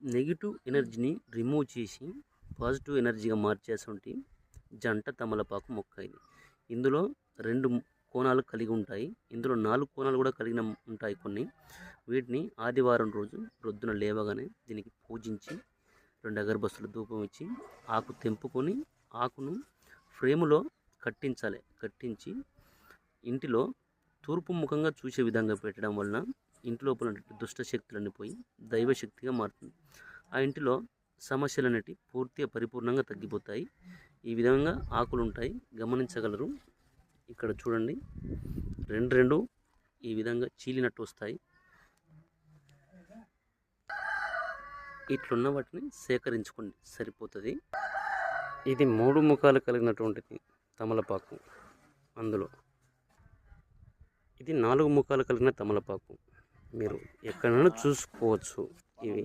Negative ఎనర్జీని remove చేసి positive ఎనర్జీగా మార్చేటువంటి జంట తమలపాకు మొక్క ఇది. ఇందులో 2 కోణాలు కలిగి ఉంటాయి. ఇందులో 4 కోణాలు కూడా కలిగిన ఉంటాయి కొన్ని. వీటిని ఆదివారం రోజు ప్రొద్దున లేవగానే దీనికి పూజించి 2 అగరబత్తుల ధూపం ఇచ్చి ఆకు తెంపుకొని ఆకును ఫ్రేములో కట్టించాలి. కట్టించి ఇంటిలో తూర్పు ముఖంగా చూసే విధంగా పెట్టడం వలన ఇంటి లోపల దుష్ట శక్తులన్నీ పోయి దైవశక్తిగా మారుతుంది. ఆ ఇంటిలో సమస్యలు అనేవి పూర్తిగా పరిపూర్ణంగా తగ్గిపోతాయి. ఈ విధంగా ఆకులు ఉంటాయి, గమనించగలరు. ఇక్కడ చూడండి, 2 ఈ విధంగా చీలినట్టు వస్తాయి. ఇట్లున్న వాటిని సేకరించుకోండి, సరిపోతుంది. ఇది 3 ముఖాలు కలిగినటువంటిది తమలపాకు. అందులో ఇది 4 ముఖాలు కలిగిన తమలపాకు. మీరు ఎక్కడైనా చూసుకోవచ్చు ఇవి.